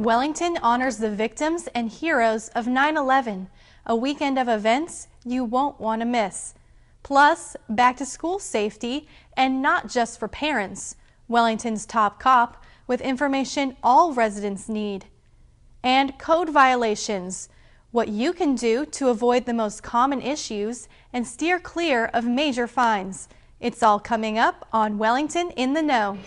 Wellington honors the victims and heroes of 9/11, a weekend of events you won't want to miss. Plus, back-to-school safety, and not just for parents. Wellington's top cop with information all residents need. And code violations, what you can do to avoid the most common issues and steer clear of major fines. It's all coming up on Wellington in the Know.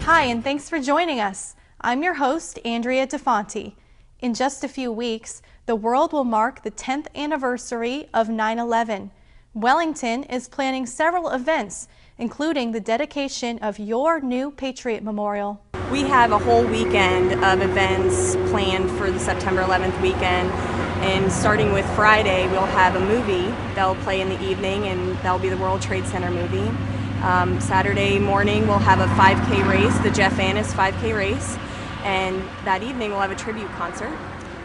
Hi, and thanks for joining us. I'm your host, Andrea DeFonte. In just a few weeks, the world will mark the 10th anniversary of 9/11. Wellington is planning several events, including the dedication of your new Patriot Memorial. We have a whole weekend of events planned for the September 11th weekend, and starting with Friday, we'll have a movie that'll play in the evening, and that'll be the World Trade Center movie. Saturday morning we'll have a 5K race, the Jeff Annis 5K race, and that evening we'll have a tribute concert.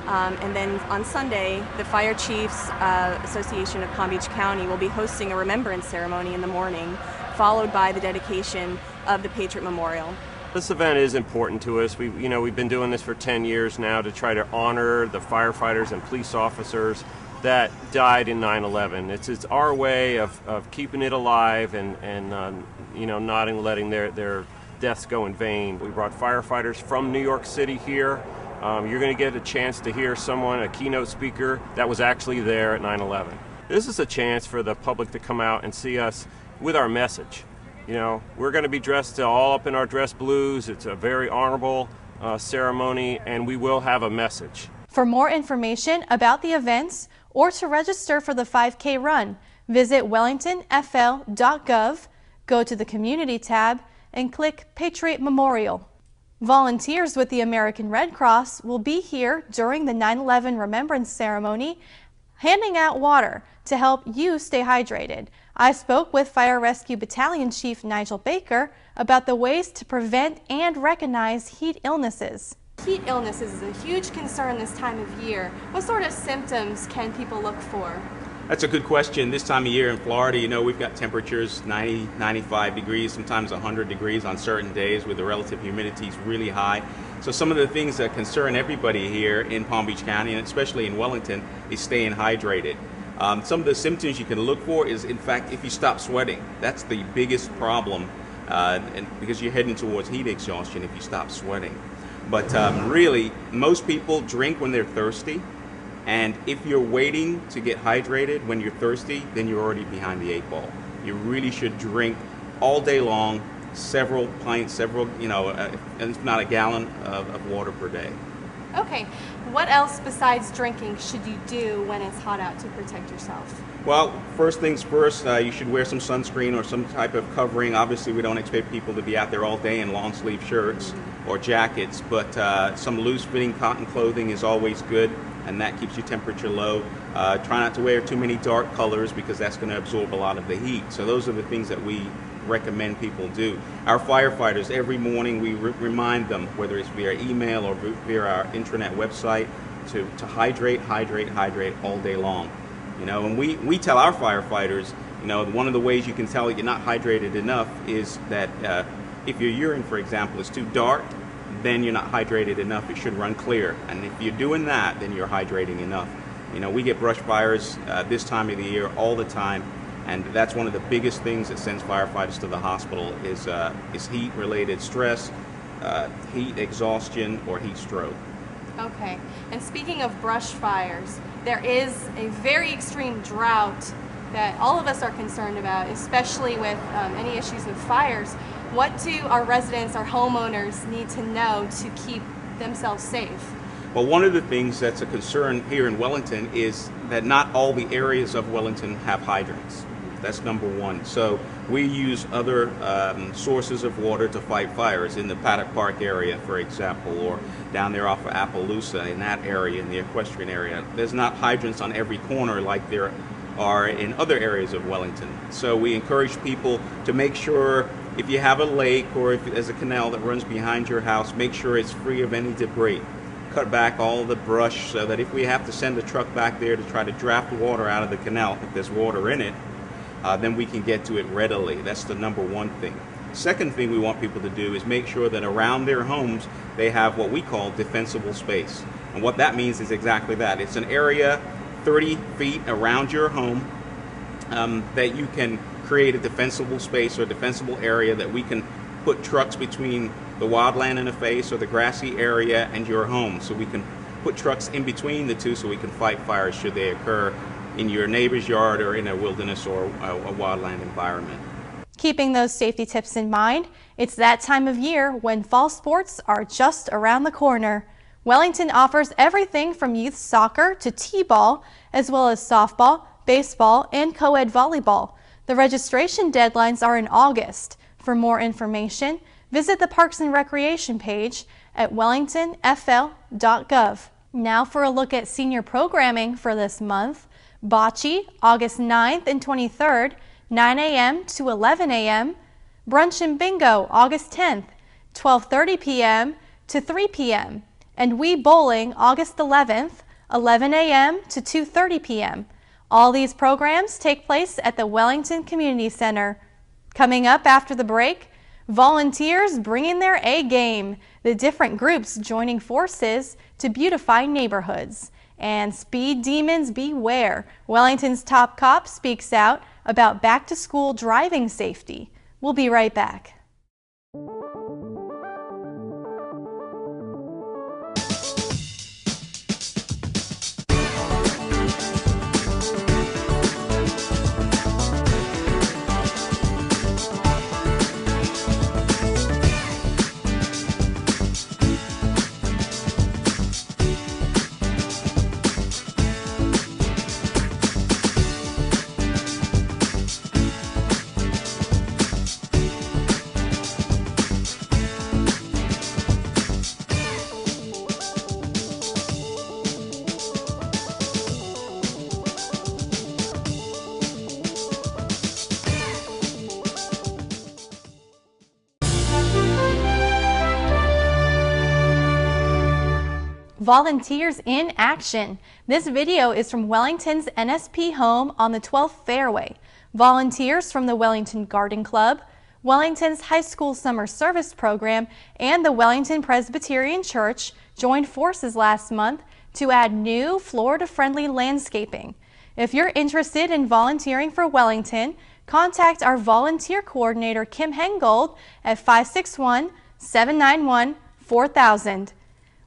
And then on Sunday, the Fire Chiefs Association of Palm Beach County will be hosting a remembrance ceremony in the morning, followed by the dedication of the Patriot Memorial. This event is important to us. We've been doing this for 10 years now to try to honor the firefighters and police officers that died in 9/11. It's our way of keeping it alive and not letting their deaths go in vain. We brought firefighters from New York City here. You're going to get a chance to hear a keynote speaker that was actually there at 9/11. This is a chance for the public to come out and see us with our message. We're going to be dressed all up in our dress blues. It's a very honorable ceremony, and we will have a message. For more information about the events or to register for the 5K run, visit wellingtonfl.gov, go to the Community tab, and click Patriot Memorial. Volunteers with the American Red Cross will be here during the 9/11 Remembrance Ceremony, handing out water to help you stay hydrated. I spoke with Fire Rescue Battalion Chief Nigel Baker about the ways to prevent and recognize heat illnesses. Heat illnesses is a huge concern this time of year. What sort of symptoms can people look for? That's a good question. This time of year in Florida, we've got temperatures 90, 95 degrees, sometimes 100 degrees on certain days where the relative humidity is really high. So some of the things that concern everybody here in Palm Beach County, and especially in Wellington, is staying hydrated. Some of the symptoms you can look for is, in fact, if you stop sweating. That's the biggest problem because you're heading towards heat exhaustion if you stop sweating. But really, most people drink when they're thirsty, and if you're waiting to get hydrated when you're thirsty, then you're already behind the 8 ball. You really should drink all day long, several pints, if not a gallon of water per day. Okay, what else besides drinking should you do when it's hot out to protect yourself? Well, first things first, you should wear some sunscreen or some type of covering. Obviously, we don't expect people to be out there all day in long sleeve shirts or jackets, but some loose fitting cotton clothing is always good, and that keeps your temperature low. Try not to wear too many dark colors because that's going to absorb a lot of the heat. So those are the things that we recommend people do. Our firefighters, every morning we remind them, whether it's via email or via our intranet website, to hydrate all day long. And we tell our firefighters, one of the ways you can tell that you're not hydrated enough is that if your urine, for example, is too dark, then you're not hydrated enough. It should run clear. And if you're doing that, then you're hydrating enough. We get brush fires this time of the year all the time, and that's one of the biggest things that sends firefighters to the hospital is heat-related stress, heat exhaustion, or heat stroke. Okay, and speaking of brush fires, there is a very extreme drought that all of us are concerned about, especially with any issues with fires. What do our residents, our homeowners need to know to keep themselves safe? Well, one of the things that's a concern here in Wellington is that not all the areas of Wellington have hydrants. That's number one. So we use other sources of water to fight fires in the Paddock Park area, for example, or down there off of Appaloosa in that area, in the equestrian area. There's not hydrants on every corner like there are in other areas of Wellington. So we encourage people to make sure if you have a lake or if there's a canal that runs behind your house, make sure it's free of any debris. Cut back all the brush so that if we have to send a truck back there to try to draft water out of the canal, if there's water in it, then we can get to it readily. That's the number one thing. Second thing we want people to do is make sure that around their homes they have what we call defensible space. And what that means is exactly that. It's an area 30 feet around your home that you can create a defensible space or a defensible area that we can put trucks between the wildland interface or the grassy area and your home. So we can put trucks in between the two so we can fight fires should they occur in your neighbor's yard or in a wilderness or a wildland environment. Keeping those safety tips in mind, it's that time of year when fall sports are just around the corner. Wellington offers everything from youth soccer to t-ball, as well as softball, baseball, and co-ed volleyball. The registration deadlines are in August. For more information, visit the Parks and Recreation page at wellingtonfl.gov. Now for a look at senior programming for this month. Bocce, August 9th and 23rd, 9 a.m. to 11 a.m. Brunch and Bingo, August 10th, 12:30 p.m. to 3 p.m. And Wii Bowling, August 11th, 11 a.m. to 2:30 p.m. All these programs take place at the Wellington Community Center. Coming up after the break, volunteers bringing their A game, the different groups joining forces to beautify neighborhoods. And speed demons beware. Wellington's top cop speaks out about back-to-school driving safety. We'll be right back. Volunteers in action. This video is from Wellington's NSP home on the 12th Fairway. Volunteers from the Wellington Garden Club, Wellington's High School Summer Service Program, and the Wellington Presbyterian Church joined forces last month to add new Florida-friendly landscaping. If you're interested in volunteering for Wellington, contact our volunteer coordinator Kim Hengold at 561-791-4000.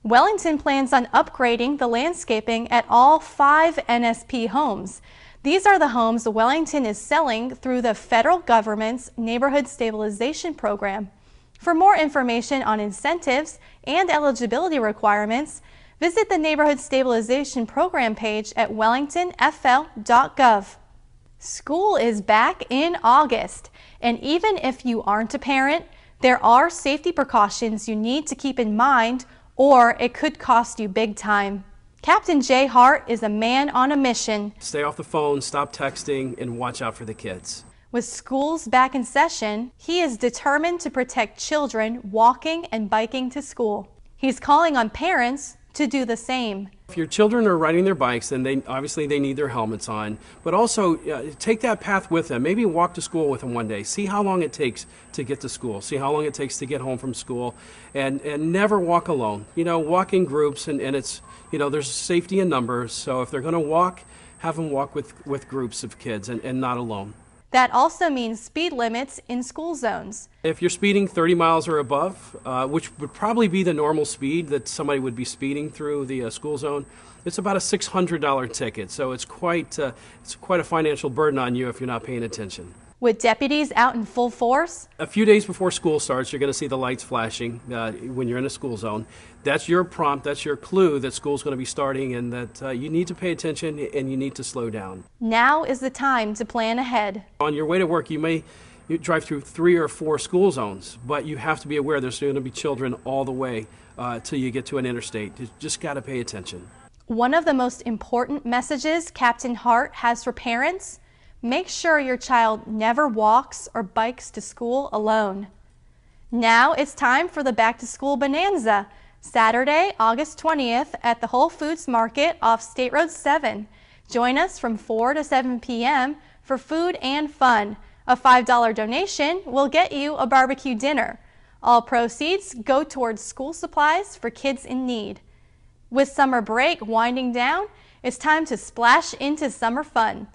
Wellington plans on upgrading the landscaping at all 5 NSP homes. These are the homes Wellington is selling through the federal government's Neighborhood Stabilization Program. For more information on incentives and eligibility requirements, visit the Neighborhood Stabilization Program page at wellingtonfl.gov. School is back in August, and even if you aren't a parent, there are safety precautions you need to keep in mind, or it could cost you big time. Captain Jay Hart is a man on a mission. Stay off the phone, stop texting, and watch out for the kids. With schools back in session, he is determined to protect children walking and biking to school. He's calling on parents to do the same. If your children are riding their bikes, then obviously they need their helmets on, but also take that path with them. Maybe walk to school with them one day. See how long it takes to get to school. See how long it takes to get home from school, and never walk alone. You know, walk in groups, and it's, you know, there's safety in numbers. So if they're going to walk, have them walk with groups of kids and not alone. That also means speed limits in school zones. If you're speeding 30 miles or above, which would probably be the normal speed that somebody would be speeding through the school zone, it's about a $600 ticket. So it's quite a financial burden on you if you're not paying attention. With deputies out in full force? A few days before school starts, you're going to see the lights flashing when you're in a school zone. That's your prompt, that's your clue that school's going to be starting, and that you need to pay attention and you need to slow down. Now is the time to plan ahead. On your way to work, you drive through 3 or 4 school zones, but you have to be aware there's going to be children all the way till you get to an interstate. You just got to pay attention. One of the most important messages Captain Hart has for parents: make sure your child never walks or bikes to school alone. Now it's time for the Back to School Bonanza, Saturday, August 20th at the Whole Foods Market off State Road 7. Join us from 4 to 7 p.m. for food and fun. A $5 donation will get you a barbecue dinner. All proceeds go towards school supplies for kids in need. With summer break winding down, it's time to splash into summer fun.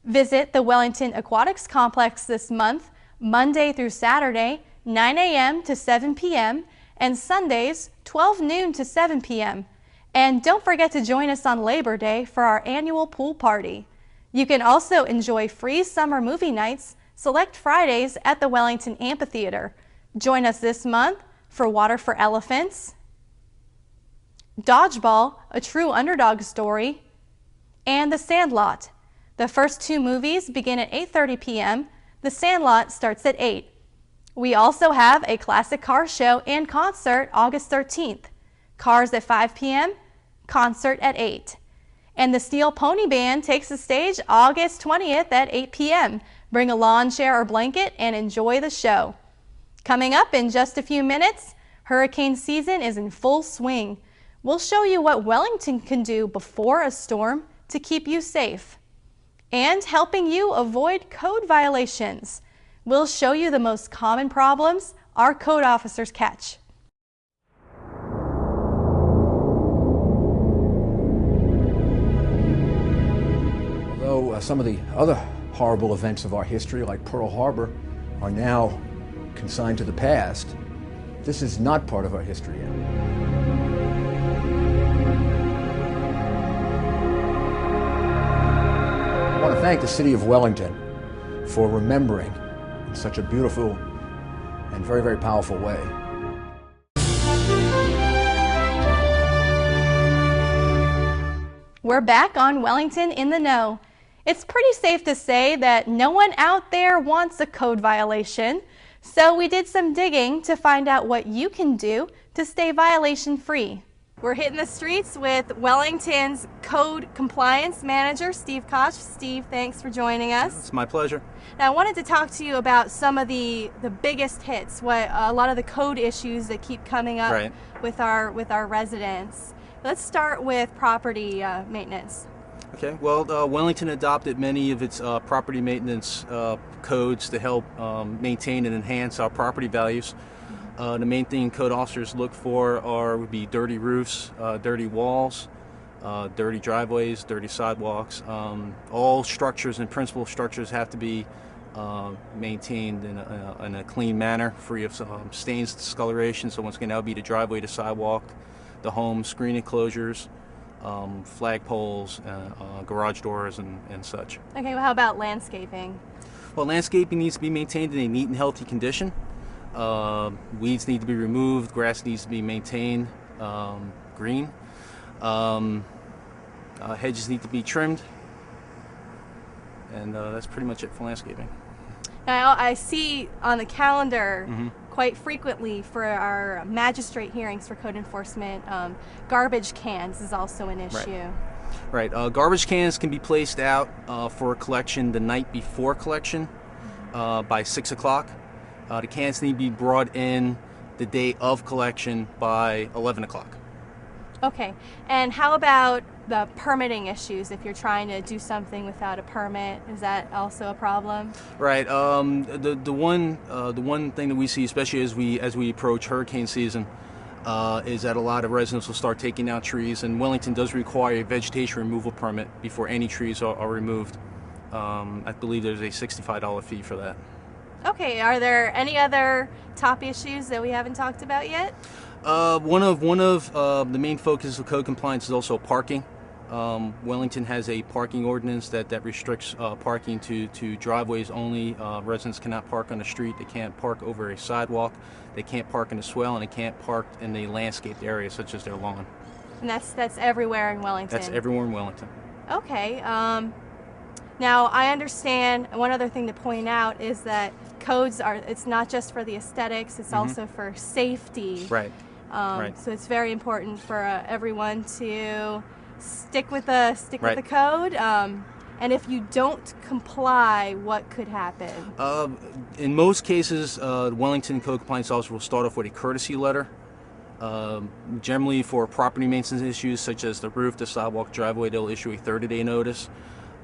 Visit the Wellington Aquatics Complex this month, Monday through Saturday, 9 a.m. to 7 p.m., and Sundays, 12 noon to 7 p.m. And don't forget to join us on Labor Day for our annual pool party. You can also enjoy free summer movie nights select Fridays at the Wellington Amphitheater. Join us this month for Water for Elephants, Dodgeball, a true underdog story, and The Sandlot. The first two movies begin at 8:30 p.m. The Sandlot starts at 8. We also have a classic car show and concert August 13th. Cars at 5 p.m., concert at 8. And the Steel Pony Band takes the stage August 20th at 8 p.m. Bring a lawn chair or blanket and enjoy the show. Coming up in just a few minutes, hurricane season is in full swing. We'll show you what Wellington can do before a storm to keep you safe. And helping you avoid code violations. We'll show you the most common problems our code officers catch. Although some of the other horrible events of our history, like Pearl Harbor, are now consigned to the past, this is not part of our history yet. I want to thank the City of Wellington for remembering in such a beautiful and very, very powerful way. We're back on Wellington in the Know. It's pretty safe to say that no one out there wants a code violation, so we did some digging to find out what you can do to stay violation-free. We're hitting the streets with Wellington's Code Compliance Manager, Steve Koch. Steve, thanks for joining us. It's my pleasure. Now, I wanted to talk to you about some of the biggest hits, what a lot of the code issues that keep coming up with our residents. Let's start with property maintenance. Okay, well, Wellington adopted many of its property maintenance codes to help maintain and enhance our property values. The main thing code officers look for would be dirty roofs, dirty walls, dirty driveways, dirty sidewalks. All structures and principal structures have to be maintained in a clean manner, free of stains, discoloration. So once again, that would be the driveway, the sidewalk, the home, screen enclosures, flag poles, garage doors, and such. Okay, well, how about landscaping? Well, landscaping needs to be maintained in a neat and healthy condition. Weeds need to be removed, grass needs to be maintained green. Hedges need to be trimmed, and that's pretty much it for landscaping. Now, I see on the calendar quite frequently for our magistrate hearings for code enforcement, garbage cans is also an issue. Right. Garbage cans can be placed out for collection the night before collection by 6 o'clock. The cans need to be brought in the day of collection by 11 o'clock. Okay. And how about the permitting issues? If you're trying to do something without a permit, is that also a problem? Right. The one thing that we see, especially as we approach hurricane season, is that a lot of residents will start taking out trees, and Wellington does require a vegetation removal permit before any trees are removed. I believe there's a $65 fee for that. Okay, are there any other top issues that we haven't talked about yet? One of the main focus of code compliance is also parking. Wellington has a parking ordinance that restricts parking to driveways only. Residents cannot park on the street. They can't park over a sidewalk. They can't park in a swale, and they can't park in the landscaped area such as their lawn. And that's everywhere in Wellington? That's everywhere in Wellington. Okay. Now, I understand one other thing to point out is that codes it's not just for the aesthetics, it's also for safety. Right. So it's very important for everyone to stick with the code. And if you don't comply, what could happen? In most cases, the Wellington Code Compliance Officer will start off with a courtesy letter. Generally for property maintenance issues such as the roof, the sidewalk, driveway, they'll issue a 30-day notice.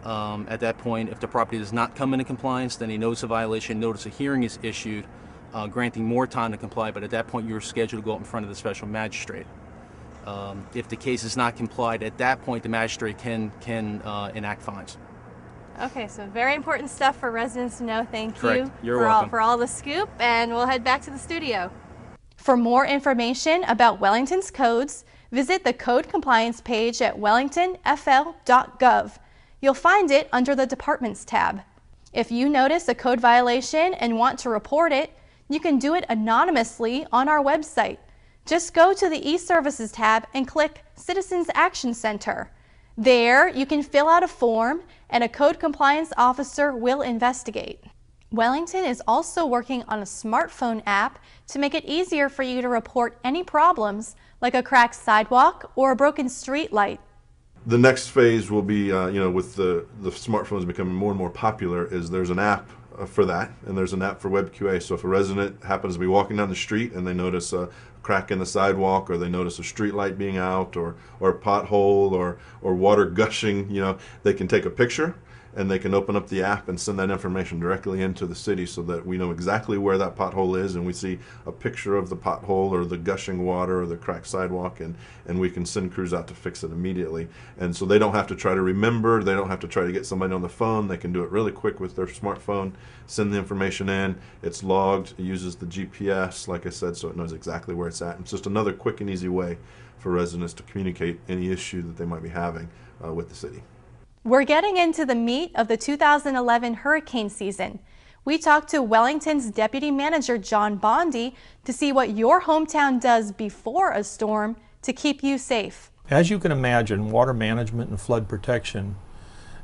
At that point, if the property does not come into compliance, then a notice of violation, notice of hearing is issued, granting more time to comply, but at that point you're scheduled to go up in front of the special magistrate. If the case is not complied, at that point the magistrate can enact fines. Okay, so very important stuff for residents to know. Thank Correct. you You're welcome. for all the scoop, and we'll head back to the studio. For more information about Wellington's codes, visit the Code Compliance page at wellingtonfl.gov. You'll find it under the Departments tab. If you notice a code violation and want to report it, you can do it anonymously on our website. Just go to the e-Services tab and click Citizens Action Center. There, you can fill out a form and a code compliance officer will investigate. Wellington is also working on a smartphone app to make it easier for you to report any problems like a cracked sidewalk or a broken street light. The next phase will be, with the smartphones becoming more and more popular, is there's an app for that, and there's an app for WebQA. So if a resident happens to be walking down the street and they notice a crack in the sidewalk, or they notice a street light being out, or a pothole, or water gushing, they can take a picture and they can open up the app and send that information directly into the city so that we know exactly where that pothole is, and we see a picture of the pothole or the gushing water or the cracked sidewalk, and we can send crews out to fix it immediately. And so they don't have to try to remember, they don't have to try to get somebody on the phone, they can do it really quick with their smartphone, send the information in, it's logged, it uses the GPS, like I said, so it knows exactly where it's at. It's just another quick and easy way for residents to communicate any issue that they might be having with the city. We're getting into the meat of the 2011 hurricane season. We talked to Wellington's Deputy Manager John Bondy to see what your hometown does before a storm to keep you safe. As you can imagine, water management and flood protection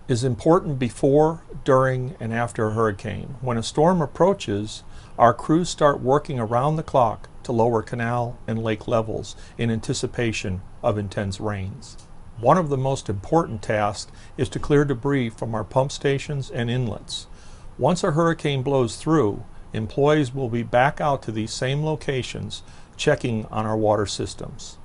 is important before, during, and after a hurricane. When a storm approaches, our crews start working around the clock to lower canal and lake levels in anticipation of intense rains. One of the most important tasks is to clear debris from our pump stations and inlets. Once a hurricane blows through, employees will be back out to these same locations checking on our water systems.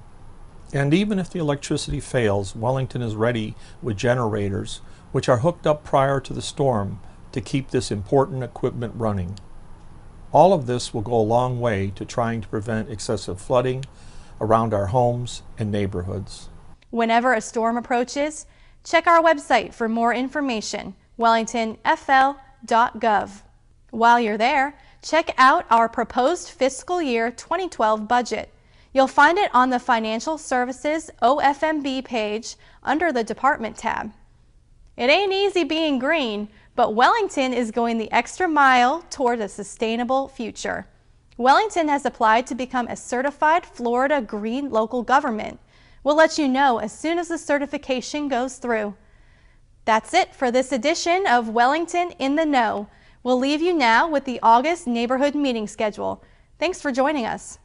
And even if the electricity fails, Wellington is ready with generators which are hooked up prior to the storm to keep this important equipment running. All of this will go a long way to trying to prevent excessive flooding around our homes and neighborhoods. Whenever a storm approaches, check our website for more information, wellingtonfl.gov. While you're there, check out our proposed fiscal year 2012 budget. You'll find it on the Financial Services OFMB page under the Department tab. It ain't easy being green, but Wellington is going the extra mile toward a sustainable future. Wellington has applied to become a certified Florida Green Local Government. We'll let you know as soon as the certification goes through. That's it for this edition of Wellington in the Know. We'll leave you now with the August neighborhood meeting schedule. Thanks for joining us.